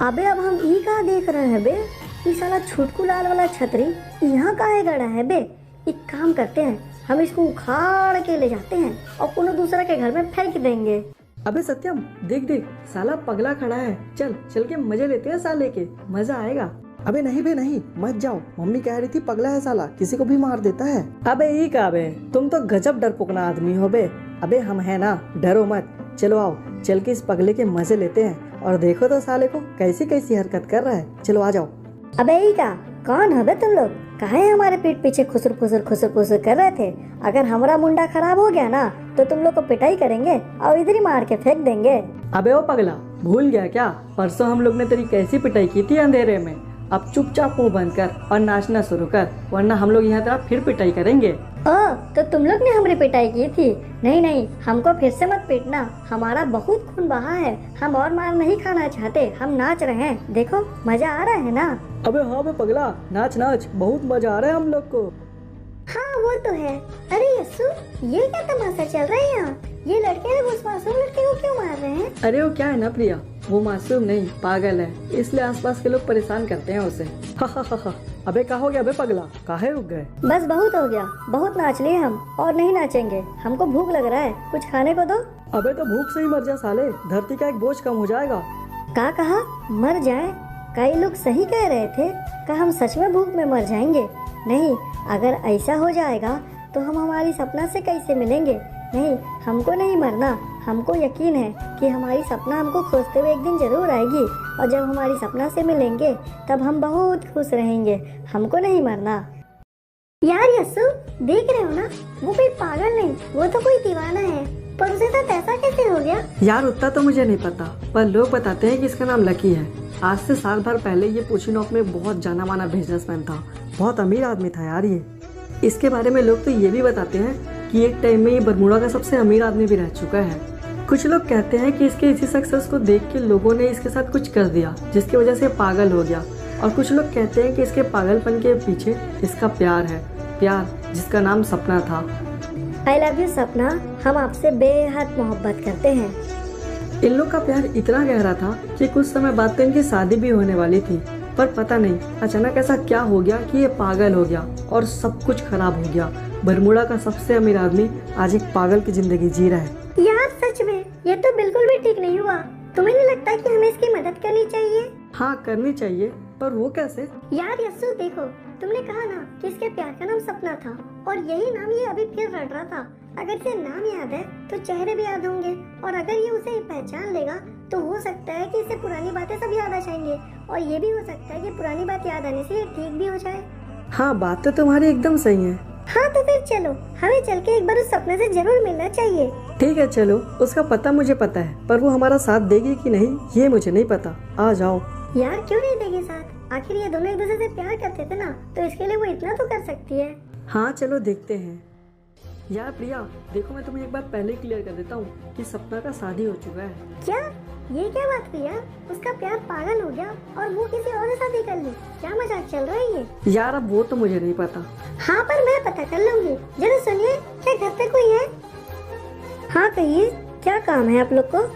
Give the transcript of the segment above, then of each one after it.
अबे अब हम ई कहाँ देख रहे हैं बे? ये साला छुटकू लाल वाला छतरी यहाँ काहे गड़ा है बे? एक काम करते हैं, हम इसको उखाड़ के ले जाते हैं और कोनो दूसरा के घर में फेंक देंगे। अबे सत्यम, देख देख साला पगला खड़ा है। चल चल के मजे लेते हैं साले के, मजा आएगा। अबे नहीं बे नहीं, मत जाओ। मम्मी कह रही थी पगला है साला, किसी को भी मार देता है। अबे ई का बे, तुम तो गजब डरपोकना आदमी हो बे। अबे हम है ना, डरो मत। चलो आओ, चल के इस पगले के मजे लेते हैं। और देखो तो साले को कैसी कैसी हरकत कर रहा है। चलो आ जाओ। अबे ई का कौन है बे तुम लोग? काहे हमारे पीठ पीछे खुसर खुसर कर रहे थे? अगर हमारा मुंडा खराब हो गया ना तो तुम लोग को पिटाई करेंगे और इधर ही मार के फेंक देंगे। अबे ओ पगला, भूल गया क्या? परसों हम लोग ने तेरी कैसी पिटाई की थी अंधेरे में। अब चुपचाप मुंह बंद कर और नाचना शुरू कर, वरना हम लोग यहाँ तेरा फिर पिटाई करेंगे। तो तुम लोग ने हमारी पिटाई की थी? नहीं नहीं, हमको फिर से मत पीटना, हमारा बहुत खून बहा है। हम और मार नहीं खाना चाहते, हम नाच रहे हैं, देखो मजा आ रहा है ना? अबे हाँ बे पगला, नाच नाच, बहुत मजा आ रहा है हम लोग को। हाँ वो तो है। अरे यस्सु, ये क्या तमाशा चल रहा है यहाँ? ये लड़के उस मासूम लड़के को क्यों मार रहे हैं? अरे वो क्या है ना प्रिया, वो मासूम नहीं पागल है, इसलिए आसपास के लोग परेशान करते हैं उसे। हा। अबे क्या हो गया बे पगला, काहे रुक गए? बस बहुत हो गया, बहुत नाच लिए हम, और नहीं नाचेंगे। हमको भूख लग रहा है, कुछ खाने को दो। अबे तो भूख से ही मर जा साले, धरती का एक बोझ कम हो जाएगा। का कहा मर जाए? कई लोग सही कह रहे थे, का हम सच में भूख में मर जाएंगे? नहीं, अगर ऐसा हो जाएगा तो हम हमारी सपना से कैसे मिलेंगे? नहीं, हमको नहीं मरना। हमको यकीन है कि हमारी सपना हमको खोजते हुए एक दिन जरूर आएगी, और जब हमारी सपना से मिलेंगे तब हम बहुत खुश रहेंगे। हमको नहीं मरना। यार यस्सु, देख रहे हो ना, वो कोई पागल नहीं, वो तो कोई दीवाना है। पर उसे साथ ऐसा कैसे हो गया? यार उतना तो मुझे नहीं पता, पर लोग बताते हैं कि इसका नाम लकी है। आज से साल भर पहले ये पोचिनोक में बहुत जाना माना बिजनेसमैन था, बहुत अमीर आदमी था यार ये। इसके बारे में लोग तो ये भी बताते हैं कि एक टाइम में ये बरमूडा का सबसे अमीर आदमी भी रह चुका है। कुछ लोग कहते हैं कि इसके इसी सक्सेस को देख के लोगों ने इसके साथ कुछ कर दिया, जिसकी वजह से पागल हो गया। और कुछ लोग कहते हैं कि इसके पागलपन के पीछे इसका प्यार है, प्यार जिसका नाम सपना था। आई लव यू सपना, हम आपसे बेहद मोहब्बत करते हैं। इन लोग का प्यार इतना गहरा था कि कुछ समय बाद तो इनकी शादी भी होने वाली थी, पर पता नहीं अचानक ऐसा क्या हो गया कि ये पागल हो गया और सब कुछ खराब हो गया। बरमूडा का सबसे अमीर आदमी आज एक पागल की जिंदगी जी रहा है। यार सच में ये तो बिल्कुल भी ठीक नहीं हुआ। तुम्हें नहीं लगता कि हमें इसकी मदद करनी चाहिए? हाँ करनी चाहिए, पर वो कैसे? यार यस्सु देखो, तुमने कहा ना कि इसके प्यार का नाम सपना था, और यही नाम ये अभी फिर रट रहा था। अगर इसे नाम याद है तो चेहरे भी याद होंगे, और अगर ये उसे पहचान लेगा तो हो सकता है कि इसे पुरानी बातें सब याद आ जाएंगे, और ये भी हो सकता है कि पुरानी बात याद आने से ये ठीक भी हो जाए। हाँ बात तो तुम्हारी एकदम सही है। हाँ तो फिर चलो, हमें चल के एक बार उस सपने से जरूर मिलना चाहिए। ठीक है चलो, उसका पता मुझे पता है, पर वो हमारा साथ देगी कि नहीं ये मुझे नहीं पता। आ जाओ। यार क्यों नहीं देगी साथ? आखिर ये दोनों एक दूसरे से प्यार करते थे ना, तो इसके लिए वो इतना तो कर सकती है। हाँ चलो देखते हैं। यार प्रिया देखो, मैं तुम्हें एक बार पहले क्लियर कर देता हूँ कि सपना का शादी हो चुका है। क्या? ये क्या बात हुई यार? उसका प्यार पागल हो गया और वो किसी और से शादी कर ली? क्या मजाक चल रहा है ये? यार अब वो तो मुझे नहीं पता। हाँ पर मैं पता कर लूंगी। जरा सुनिए, क्या घर पे कोई है? हाँ कहिए, क्या काम है आप लोग को?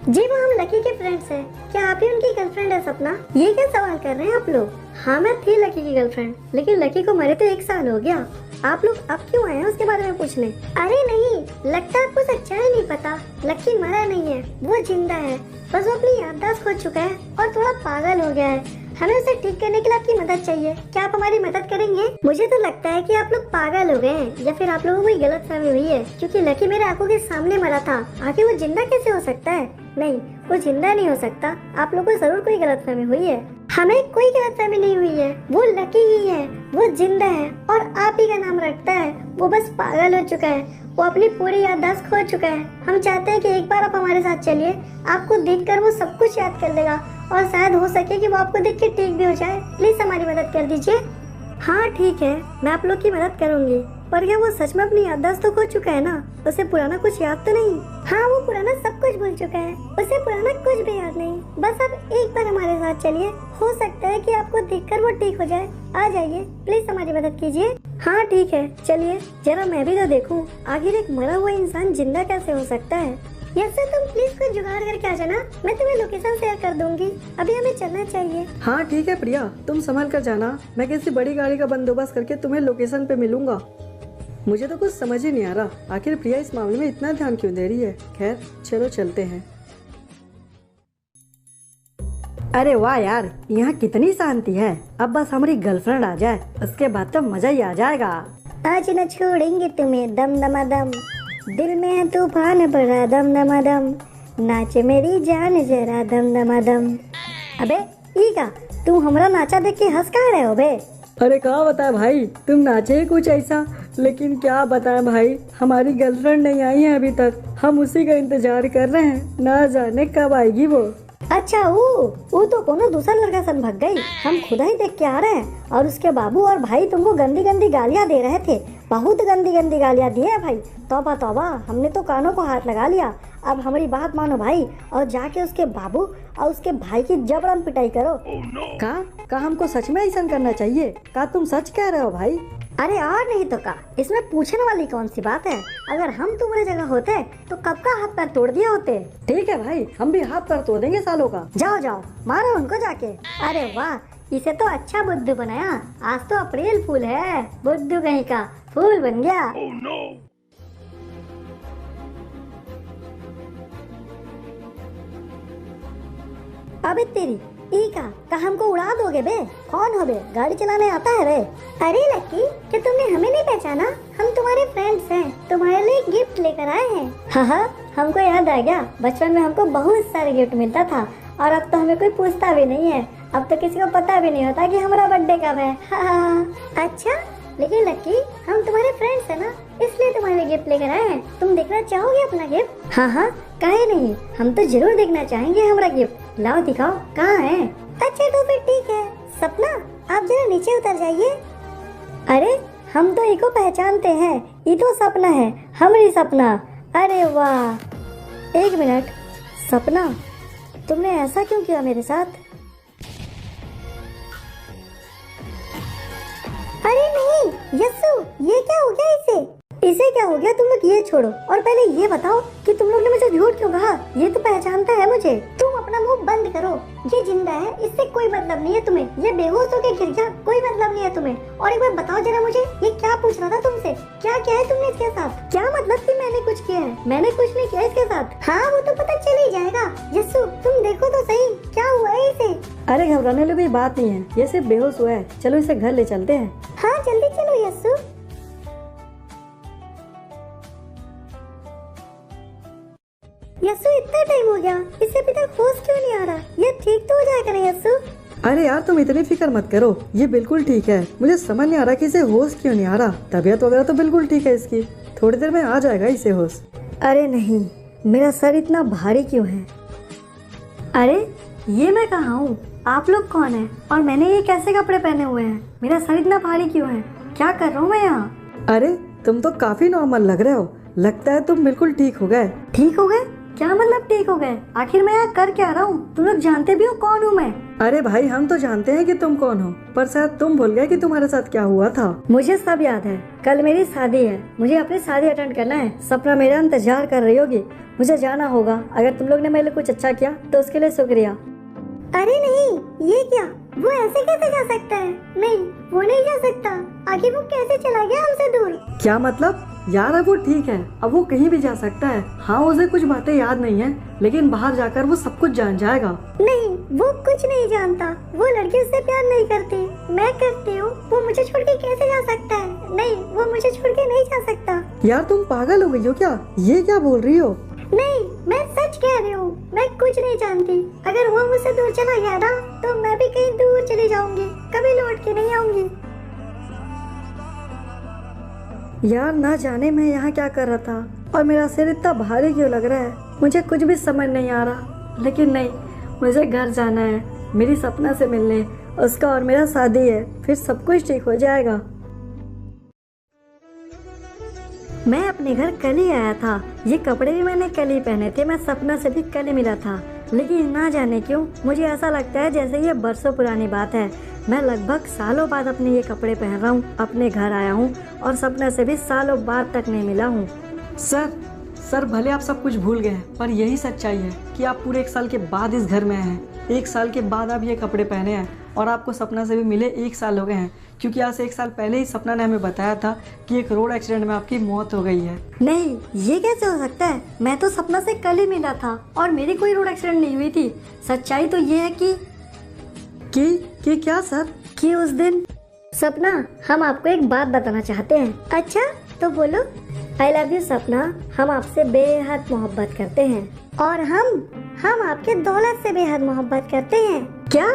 जी वो हम लकी के फ्रेंड्स हैं। क्या आप ही उनकी गर्लफ्रेंड है सपना? ये क्या सवाल कर रहे हैं आप लोग? हाँ मैं थी लकी की गर्लफ्रेंड, लेकिन लकी को मरे तो 1 साल हो गया। आप लोग अब क्यों आए हैं उसके बारे में पूछने? अरे नहीं, लगता है आपको सच्चाई नहीं पता। लकी मरा नहीं है, वो जिंदा है, बस वो अपनी याददाश्त खो चुका है और थोड़ा पागल हो गया है। हमें उसे ठीक करने के लिए आपकी मदद चाहिए। क्या आप हमारी मदद करेंगे? मुझे तो लगता है कि आप लोग पागल हो गए हैं, या फिर आप लोगों को कोई गलतफहमी हुई है, क्योंकि लकी मेरे आंखों के सामने मरा था। आखिर वो जिंदा कैसे हो सकता है? नहीं, वो जिंदा नहीं हो सकता। आप लोगों को जरूर कोई गलतफहमी हुई है। हमें कोई गलतफहमी नहीं हुई है, वो लकी ही है, वो जिंदा है और आप ही का नाम रखता है। वो बस पागल हो चुका है, वो अपनी पूरी याददाश्त खो चुका है। हम चाहते हैं कि एक बार आप हमारे साथ चलिए, आपको देखकर वो सब कुछ याद कर लेगा, और शायद हो सके कि वो आपको देख के ठीक भी हो जाए। प्लीज हमारी मदद कर दीजिए। हाँ ठीक है, मैं आप लोग की मदद करूंगी, पर क्या वो सच में अपनी याददाश्त तो खो चुका है ना? उसे पुराना कुछ याद तो नहीं? हाँ वो पुराना सब कुछ भूल चुका है, उसे पुराना कुछ भी याद नहीं। बस आप एक बार हमारे साथ चलिए, हो सकता है कि आपको देखकर वो ठीक हो जाए। आ जाइए, प्लीज हमारी मदद कीजिए। हाँ ठीक है, चलिए जरा मैं भी तो देखूं, आखिर एक मरा हुआ इंसान जिंदा कैसे हो सकता है। यस तुम प्लीज कोई जुगाड़ करके आ जाना, मैं तुम्हें लोकेशन शेयर कर दूंगी। अभी हमें चलना चाहिए। हाँ ठीक है प्रिया, तुम संभल कर जाना। मैं किसी बड़ी गाड़ी का बंदोबस्त करके तुम्हें लोकेशन पे मिलूंगा। मुझे तो कुछ समझ ही नहीं आ रहा, आखिर प्रिया इस मामले में इतना ध्यान क्यों दे रही है। खैर चलो चलते हैं। अरे वाह यार, यहाँ कितनी शांति है। अब बस हमारी गर्लफ्रेंड आ जाए, उसके बाद तो मजा ही आ जाएगा। आज न छोड़ेंगे तुम्हें दम दमादम, दिल में है तूफान भरा दम दमादम, नाचे मेरी जान जरा दम दमादम। अबे ईका, तुम हमारा नाचा देख के हंस कहाँ रहे हो बे? अरे क्या बताए भाई, तुम नाचे ही कुछ ऐसा, लेकिन क्या बताएं भाई, हमारी गर्लफ्रेंड नहीं आई है अभी तक। हम उसी का इंतजार कर रहे हैं, ना जाने कब आएगी वो। अच्छा वो तो कोनो दूसरा लड़का सन भाग गई। हम खुदा ही देख के आ रहे हैं और उसके बाबू और भाई तुमको गंदी गंदी गालियाँ दे रहे थे, बहुत गंदी गंदी गालियाँ दिए हैं भाई। तौबा तौबा, हमने तो कानों को हाथ लगा लिया। अब हमारी बात मानो भाई और जाके उसके बाबू और उसके भाई की जबरन पिटाई करो। का हमको सच में ऐसा करना चाहिए? का तुम सच कह रहे हो भाई? अरे और नहीं तो का, इसमें पूछने वाली कौन सी बात है। अगर हम तुम्हारी जगह होते तो कब का हाथ पैर तोड़ दिया होते। ठीक है भाई, हम भी हाथ पैर तोड़ देंगे सालों का। जाओ जाओ मारो उनको जाके। अरे वाह, इसे तो अच्छा बुद्धू बनाया। आज तो अप्रैल फूल है, बुद्धू कहीं का फूल बन गया। अबे तेरी ईका, का हमको उड़ा दोगे बे? कौन हो बे? गाड़ी चलाने आता है बे? अरे लक्की, क्या तुमने हमें नहीं पहचाना? हम तुम्हारे फ्रेंड्स हैं, तुम्हारे लिए गिफ्ट लेकर आए हैं। हाँ, हमको याद आ गया, बचपन में हमको बहुत सारे गिफ्ट मिलता था और अब तो हमें कोई पूछता भी नहीं है। अब तो किसी को पता भी नहीं होता कि हमारा बर्थडे कब है। हाँ। अच्छा, लेकिन लक्की हम तुम्हारे फ्रेंड्स हैं ना, इसलिए तुम्हारे लिए गिफ्ट लेकर आए हैं। तुम देखना चाहोगे अपना गिफ्ट? हाँ, काहे नहीं, हम तो जरूर देखना चाहेंगे हमारा गिफ्ट। लाओ दिखाओ, कहाँ है? अच्छा तो फिर ठीक है। सपना, आप जरा नीचे उतर जाइए। अरे हम तो इको पहचानते हैं, ये तो सपना है, हमारी सपना। अरे वाह, एक मिनट सपना, तुमने ऐसा क्यों किया मेरे साथ? अरे नहीं यस्सु, ये क्या हो गया इसे क्या हो गया? तुम लोग ये छोड़ो और पहले ये बताओ कि तुम लोग ने मुझे झूठ क्यों कहा? ये तो पहचानता है मुझे। तुम अपना मुंह बंद करो, ये जिंदा है, इससे कोई मतलब नहीं है तुम्हें। ये बेहोश होके गिर गया, कोई मतलब नहीं है तुम्हें। और एक बार बताओ जरा मुझे, ये क्या पूछ रहा था तुमसे? क्या किया है तुमने इसके साथ? क्या मतलब कि मैंने कुछ किया है? मैंने कुछ नहीं किया इसके साथ। हाँ वो तो पता चल ही जाएगा। यस्सु तुम देखो तो सही, क्या हुआ है इसे? अरे घबराने वाली कोई बात नहीं है, ये सिर्फ बेहोश हुआ है। चलो इसे घर ले चलते हैं। हाँ जल्दी चलो यस्सु। यस्सु इतना टाइम हो गया, इसे अभी तक होश क्यों नहीं आ रहा? ये ठीक तो हो जाएगा ना यस्सु? अरे यार तुम इतनी फिक्र मत करो, ये बिल्कुल ठीक है। मुझे समझ नहीं आ रहा कि इसे होश क्यों नहीं आ रहा। तबीयत वगैरह तो बिल्कुल ठीक है इसकी, थोड़ी देर में आ जाएगा इसे होश। अरे नहीं, मेरा सर इतना भारी क्यों है? अरे ये मैं कहाँ हूँ? आप लोग कौन है और मैंने ये कैसे कपड़े पहने हुए हैं? मेरा सर इतना भारी क्यों है? क्या कर रहा हूँ मैं यहाँ? अरे तुम तो काफी नॉर्मल लग रहे हो, लगता है तुम बिल्कुल ठीक हो गए। ठीक हो गए? क्या मतलब ठीक हो गए? आखिर मैं यहाँ कर क्या रहा हूँ? तुम लोग जानते भी हो कौन हूँ मैं? अरे भाई हम तो जानते हैं कि तुम कौन हो, पर शायद तुम भूल गए कि तुम्हारे साथ क्या हुआ था। मुझे सब याद है, कल मेरी शादी है, मुझे अपनी शादी अटेंड करना है। सपना मेरा इंतजार कर रही होगी, मुझे जाना होगा। अगर तुम लोग ने मेरे लिए कुछ अच्छा किया तो उसके लिए शुक्रिया। अरे नहीं, ये क्या? वो ऐसे कैसे जा सकता है? नहीं, वो नहीं जा सकता। आखिर वो कैसे चला गया हमसे दूर? क्या मतलब? यार अब वो ठीक है, अब वो कहीं भी जा सकता है। हाँ उसे कुछ बातें याद नहीं है, लेकिन बाहर जाकर वो सब कुछ जान जाएगा। नहीं, वो कुछ नहीं जानता। वो लड़की उससे प्यार नहीं करती, मैं करती हूँ। वो मुझे छोड़ के कैसे जा सकता है? नहीं, वो मुझे छोड़ के नहीं जा सकता। यार तुम पागल हो गई हो क्या? ये क्या बोल रही हो? नहीं, मैं सच कह रही हूँ, मैं कुछ नहीं जानती। अगर वो मुझसे दूर चला गया ना, तो मैं भी कहीं दूर चली जाऊंगी, कभी लौट के नहीं आऊंगी। यार ना जाने मैं यहाँ क्या कर रहा था और मेरा सिर इतना भारी क्यों लग रहा है? मुझे कुछ भी समझ नहीं आ रहा। लेकिन नहीं, मुझे घर जाना है, मेरी सपना से मिलने। उसका और मेरा शादी है, फिर सब कुछ ठीक हो जाएगा। मैं अपने घर कल ही आया था, ये कपड़े भी मैंने कल ही पहने थे। मैं सपना से भी कल ही मिला था, लेकिन ना जाने क्यों मुझे ऐसा लगता है जैसे ये बरसों पुरानी बात है। मैं लगभग सालों बाद अपने ये कपड़े पहन रहा हूँ, अपने घर आया हूँ और सपना से भी सालों बाद तक नहीं मिला हूँ। सर सर भले आप सब कुछ भूल गए हैं, पर यही सच्चाई है कि आप पूरे 1 साल के बाद इस घर में आए हैं। 1 साल के बाद आप ये कपड़े पहने हैं और आपको सपना से भी मिले 1 साल हो गए हैं, क्योंकि आज से 1 साल पहले ही सपना ने हमें बताया था कि एक रोड एक्सीडेंट में आपकी मौत हो गई है। नहीं, ये कैसे हो सकता है? मैं तो सपना से कल ही मिला था और मेरी कोई रोड एक्सीडेंट नहीं हुई थी। सच्चाई तो ये है कि क्या सर? कि उस दिन सपना, हम आपको एक बात बताना चाहते हैं। अच्छा तो बोलो। आई लव यू सपना, हम आपसे बेहद मोहब्बत करते हैं और हम आपके दौलत से बेहद मोहब्बत करते हैं। क्या?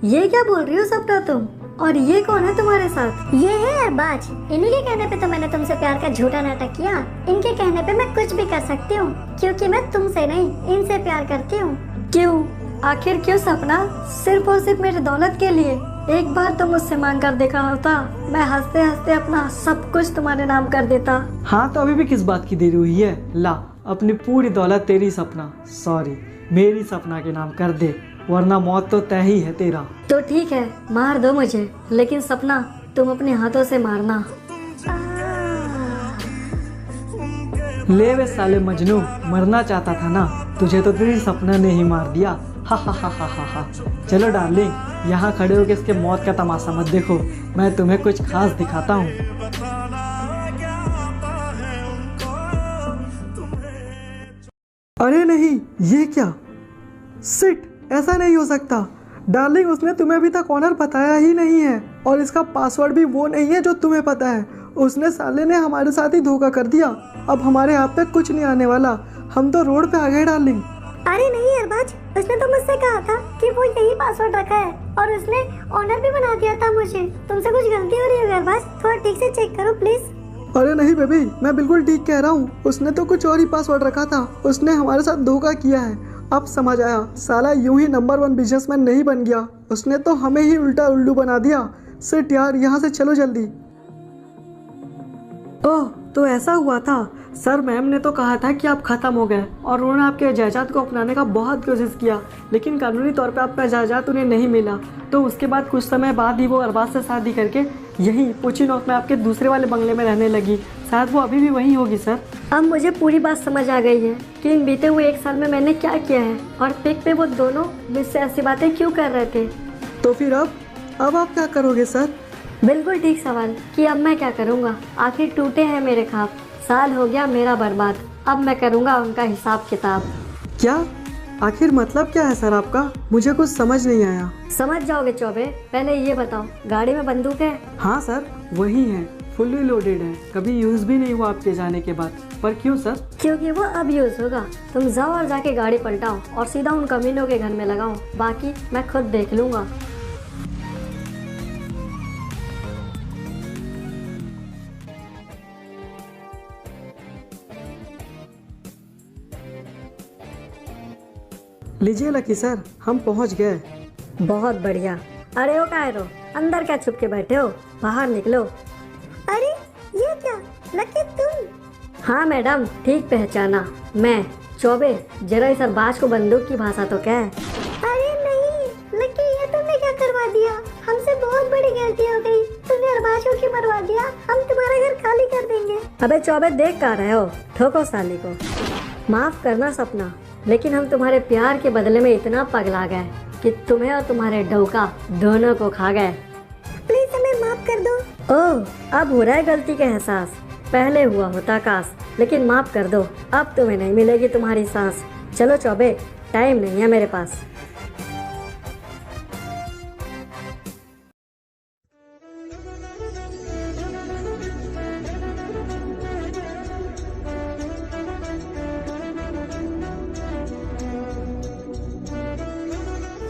ये क्या बोल रही हो सपना तुम? और ये कौन है तुम्हारे साथ? ये है अरबाज। इन्हीं के कहने पे तो मैंने तुमसे प्यार का झूठा नाटक किया। इनके कहने पे मैं कुछ भी कर सकती हूँ, क्योंकि मैं तुमसे नहीं इनसे प्यार करती हूँ। क्यों? आखिर क्यों सपना? सिर्फ और सिर्फ मेरे दौलत के लिए? एक बार तो मुझसे मांग कर देखा होता, मैं हंसते हंसते अपना सब कुछ तुम्हारे नाम कर देता। हाँ तो अभी भी किस बात की देरी हुई है? ला अपनी पूरी दौलत तेरी सपना, सॉरी मेरी सपना के नाम कर दे, वरना मौत तो तय ही है तेरा। तो ठीक है, मार दो मुझे, लेकिन सपना तुम अपने हाथों से मारना। ले वे साले मजनू, मरना चाहता था ना? तुझे तो तेरी सपना ने ही मार दिया। हा हा हा हा हा हा। चलो डार्लिंग, यहाँ खड़े होकर इसके मौत का तमाशा मत देखो, मैं तुम्हें कुछ खास दिखाता हूँ। अरे नहीं, ये क्या? सिट, ऐसा नहीं हो सकता। डार्लिंग, उसने तुम्हें अभी तक ऑनर बताया ही नहीं है और इसका पासवर्ड भी वो नहीं है जो तुम्हें पता है। उसने साले ने हमारे साथ ही धोखा कर दिया। अब हमारे हाथ पे कुछ नहीं आने वाला, हम तो रोड पे आ गए डार्लिंग। अरे नहीं अरबाज, उसने तो मुझसे कहा था कि वो यही पासवर्ड रखा है और उसने ऑनर भी बना दिया था मुझे। तुमसे कुछ गलती हो रही है अरबाज, थोड़ा ठीक से चेक करो प्लीज। अरे नहीं बेबी, मैं बिल्कुल ठीक कह रहा हूँ। उसने तो कुछ और ही पासवर्ड रखा था, उसने हमारे साथ धोखा किया है। अब समझ आया, साला यूं ही नंबर 1 बिजनेसमैन नहीं बन गया, उसने तो हमें ही उल्टा उल्लू बना दिया। सिट यार, यहाँ से चलो जल्दी। ओह, तो ऐसा हुआ था। सर मैम ने तो कहा था कि आप खत्म हो गए और उन्होंने आपके जायदाद को अपनाने का बहुत कोशिश किया, लेकिन कानूनी तौर पे आपका जायदाद उन्हें नहीं मिला। तो उसके बाद कुछ समय बाद ही वो अरबाज से शादी करके यही पोचीनोक में आपके दूसरे वाले बंगले में रहने लगी। शायद वो अभी भी वहीं होगी सर। अब मुझे पूरी बात समझ आ गई है कि इन बीते हुए 1 साल में मैंने क्या किया है और पिक पे वो दोनों मुझसे ऐसी बातें क्यों कर रहे थे। तो फिर अब आप क्या करोगे सर? बिल्कुल ठीक सवाल कि अब मैं क्या करूँगा। आखिर टूटे हैं मेरे ख्वाब, साल हो गया मेरा बर्बाद, अब मैं करूँगा उनका हिसाब किताब। क्या? आखिर मतलब क्या है सर आपका? मुझे कुछ समझ नहीं आया। समझ जाओगे चौबे, पहले ये बताओ, गाड़ी में बंदूक है? हाँ सर, वही है, फुल्ली लोडेड है, कभी यूज भी नहीं हुआ आपके जाने के बाद। पर क्यों सर? क्योंकि वो अब यूज होगा। तुम जाओ और जाके गाड़ी पलटाओ और सीधा उन कमीनों के घर में लगाओ, बाकी मैं खुद देख लूँगा। लीजिए लकी सर, हम पहुंच गए। बहुत बढ़िया। अरे ओ कायरो, अंदर क्या छुप के बैठे हो, बाहर निकलो। अरे ये क्या, लकी तुम? हाँ मैडम, ठीक पहचाना, मैं चौबे। जरा इस अरबाज को बंदूक की भाषा तो क्या है। अरे नहीं लकी, ये तुमने क्या करवा दिया? हमसे बहुत बड़ी गलती हो गई, तुमने अरबाज को क्यों मरवा दिया? हम तुम्हारा घर खाली कर देंगे। अबे चौबे, देख कर रहे हो, ठोको साली को। माफ करना सपना, लेकिन हम तुम्हारे प्यार के बदले में इतना पगला गए कि तुम्हें और तुम्हारे डौका दोनों को खा गए। प्लीज हमें माफ कर दो। ओह, अब हो रहा है गलती का एहसास, पहले हुआ होता काश, लेकिन माफ कर दो, अब तुम्हें नहीं मिलेगी तुम्हारी सांस। चलो चौबे, टाइम नहीं है मेरे पास।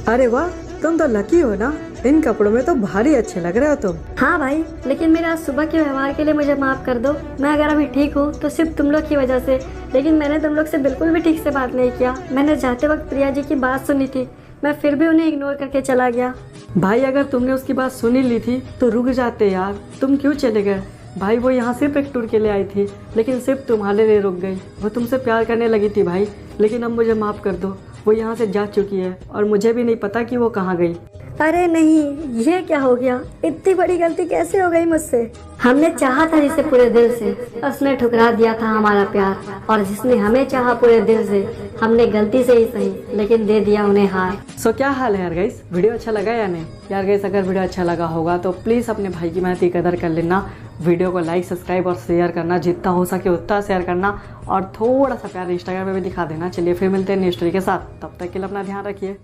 अरे वाह, तुम तो लकी हो ना, इन कपड़ों में तो भारी अच्छे लग रहे हो तुम। हाँ भाई, लेकिन मेरे आज सुबह के व्यवहार के लिए मुझे माफ कर दो। मैं अगर अभी ठीक हूँ तो सिर्फ तुम लोग की वजह से, लेकिन मैंने तुम लोग से बिल्कुल भी ठीक से बात नहीं किया। मैंने जाते वक्त प्रिया जी की बात सुनी थी, मैं फिर भी उन्हें इग्नोर करके चला गया। भाई अगर तुमने उसकी बात सुनी ली थी तो रुक जाते यार, तुम क्यों चले गए? भाई वो यहाँ सिर्फ एक टूर के लिए आई थी, लेकिन सिर्फ तुम्हारे लिए रुक गई। वो तुमसे प्यार करने लगी थी भाई, लेकिन अब मुझे माफ़ कर दो, वो यहाँ से जा चुकी है और मुझे भी नहीं पता कि वो कहाँ गई। अरे नहीं, ये क्या हो गया? इतनी बड़ी गलती कैसे हो गई मुझसे? हमने चाहा था जिसे पूरे दिल से, उसने ठुकरा दिया था हमारा प्यार। और जिसने हमें चाहा पूरे दिल से, हमने गलती से ही सही लेकिन दे दिया उन्हें हार। सो क्या हाल है यार गाइस, वीडियो अच्छा लगा या नहीं? यार गाइस अगर वीडियो अच्छा लगा होगा तो प्लीज़ अपने भाई की मेहनत की कदर कर लेना। वीडियो को लाइक, सब्सक्राइब और शेयर करना, जितना हो सके उतना शेयर करना, और थोड़ा सा प्यार इंस्टाग्राम पे भी दिखा देना। चलिए फिर मिलते हैं नेक्स्ट स्टोरी के साथ, तब तक के लिए अपना ध्यान रखिए।